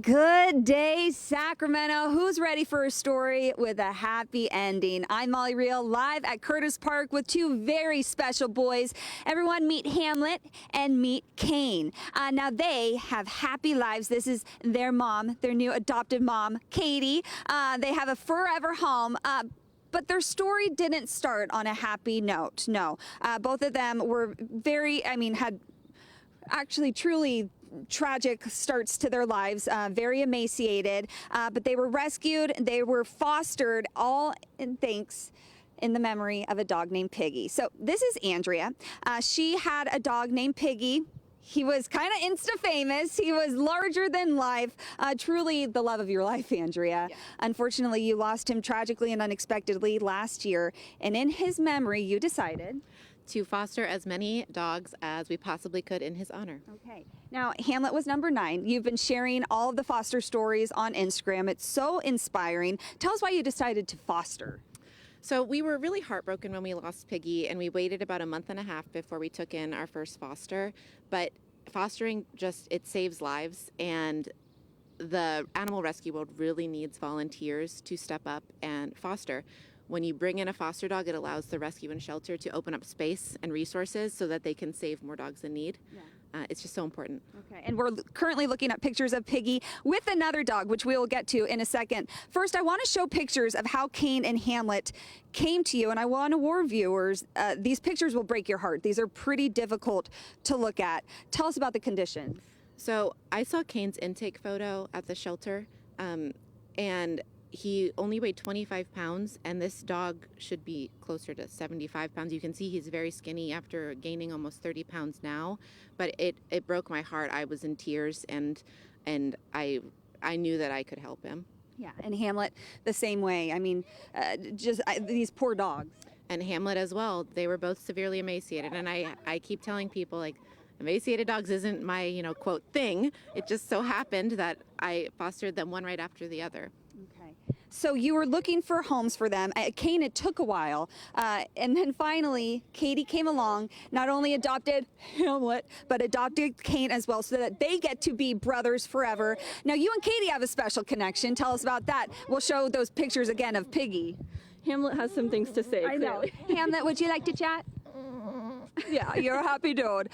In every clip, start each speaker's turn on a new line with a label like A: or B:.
A: Good day, Sacramento. Who's ready for a story with a happy ending? I'm Molly Riehl, live at Curtis Park with two very special boys. Everyone meet Hamlet and meet Kane. Now they have happy lives. This is their mom, their new adopted mom, Katie. They have a forever home. But their story didn't start on a happy note. No, both of them were had actually truly tragic starts to their lives, very emaciated, but they were rescued, they were fostered, all in thanks in the memory of a dog named Piggy. So this is Andrea. She had a dog named Piggy. He was kind of insta-famous. He was larger than life. Truly the love of your life, Andrea. Yeah. Unfortunately, you lost him tragically and unexpectedly last year. And in his memory, you decided
B: to foster as many dogs as we possibly could in his honor.
A: Okay. Now, Hamlet was number 9. You've been sharing all of the foster stories on Instagram. It's so inspiring. Tell us why you decided to foster.
B: So we were really heartbroken when we lost Piggy, and we waited about a month and a half before we took in our first foster. But fostering it saves lives, and the animal rescue world really needs volunteers to step up and foster. When you bring in a foster dog, it allows the rescue and shelter to open up space and resources so that they can save more dogs in need. Yeah. It's just so important.
A: Okay, and we're currently looking at pictures of Piggy with another dog, which we will get to in a second. First, I want to show pictures of how Kane and Hamlet came to you, and I want to warn viewers, these pictures will break your heart. These are pretty difficult to look at. Tell us about the conditions.
B: So I saw Kane's intake photo at the shelter, and he only weighed 25 pounds, and this dog should be closer to 75 pounds. You can see he's very skinny after gaining almost 30 pounds now, but it broke my heart. I was in tears, and I knew that I could help him.
A: Yeah, and Hamlet the same way. I mean, these poor dogs.
B: And Hamlet as well. They were both severely emaciated, and I keep telling people, like, emaciated dogs isn't my, quote, thing. It just so happened that I fostered them one right after the other.
A: Okay. So you were looking for homes for them. Kane, it took a while. And then finally, Katie came along, not only adopted Hamlet, but adopted Kane as well, so that they get to be brothers forever. Now, you and Katie have a special connection. Tell us about that. We'll show those pictures again of Piggy.
C: Hamlet has some things to say.
A: I know. Hamlet, would you like to chat? Yeah, you're a happy dude.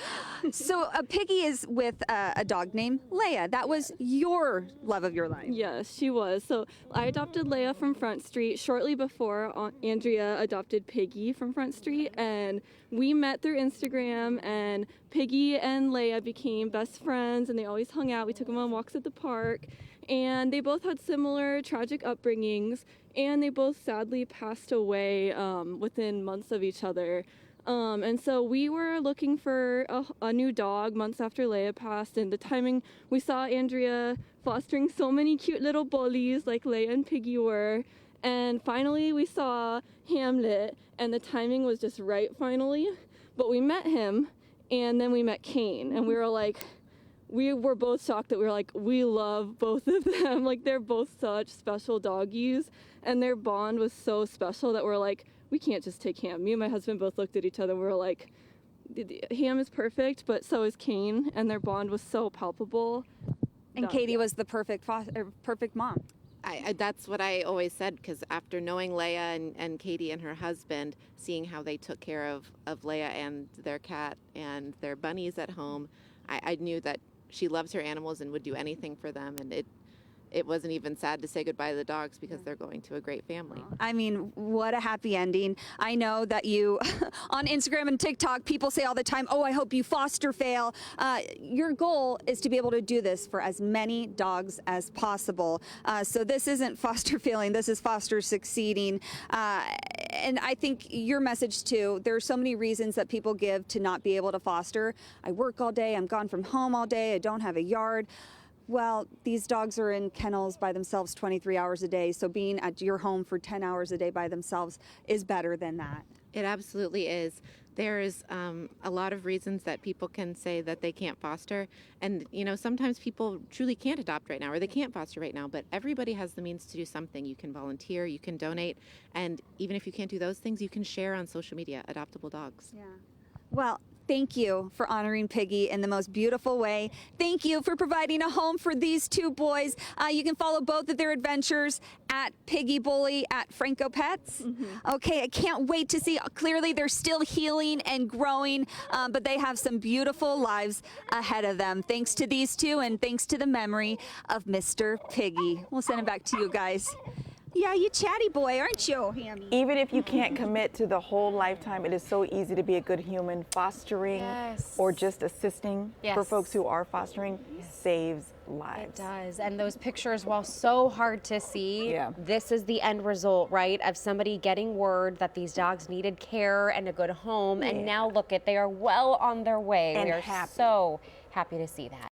A: So Piggy is with a dog named Leia. That was your love of your life.
C: Yes, she was. So I adopted Leia from Front Street shortly before Andrea adopted Piggy from Front Street, and we met through Instagram, and Piggy and Leia became best friends, and they always hung out. We took them on walks at the park, and they both had similar tragic upbringings, and they both sadly passed away within months of each other. And so we were looking for a new dog months after Leia passed, and the timing, we saw Andrea fostering so many cute little bullies like Leia and Piggy were, and finally we saw Hamlet, and the timing was just right finally. But we met him, and then we met Kane, and we were both shocked that we love both of them. Like, they're both such special doggies, and their bond was so special that we're like, we can't just take Ham. Me and my husband both looked at each other and we were like, Ham is perfect, but so is Kane, and their bond was so palpable.
A: And Katie was the perfect mom.
B: That's what I always said, because after knowing Leia and Katie and her husband, seeing how they took care of Leia and their cat and their bunnies at home, I knew that she loves her animals and would do anything for them, and it wasn't even sad to say goodbye to the dogs because they're going to a great family.
A: I mean, what a happy ending. I know that you, on Instagram and TikTok, people say all the time, oh, I hope you foster fail. Your goal is to be able to do this for as many dogs as possible. So this isn't foster failing, this is foster succeeding. And I think your message too, there are so many reasons that people give to not be able to foster. I work all day, I'm gone from home all day, I don't have a yard. Well, these dogs are in kennels by themselves 23 hours a day, so being at your home for 10 hours a day by themselves is better than that.
B: It absolutely is. There's a lot of reasons that people can say that they can't foster, and sometimes people truly can't adopt right now, or they can't foster right now, but everybody has the means to do something. You can volunteer, you can donate, and even if you can't do those things, you can share on social media adoptable dogs.
A: Yeah. Well, Thank you for honoring Piggy in the most beautiful way. Thank you for providing a home for these two boys. You can follow both of their adventures at Piggy Bully at Franco Pets. Okay, I can't wait to see. Clearly, they're still healing and growing, but they have some beautiful lives ahead of them. Thanks to these two, and thanks to the memory of Mr. Piggy. We'll send it back to you guys. Yeah, you chatty boy, aren't you, Hammy?
D: Even if you can't commit to the whole lifetime, it is so easy to be a good human. Fostering or just assisting for folks who are fostering saves lives.
E: It does. And those pictures, while so hard to see, this is the end result, right? Of somebody getting word that these dogs needed care and a good home. And now look at, they are well on their way.
D: And
E: we are
D: happy.
E: so happy to see that.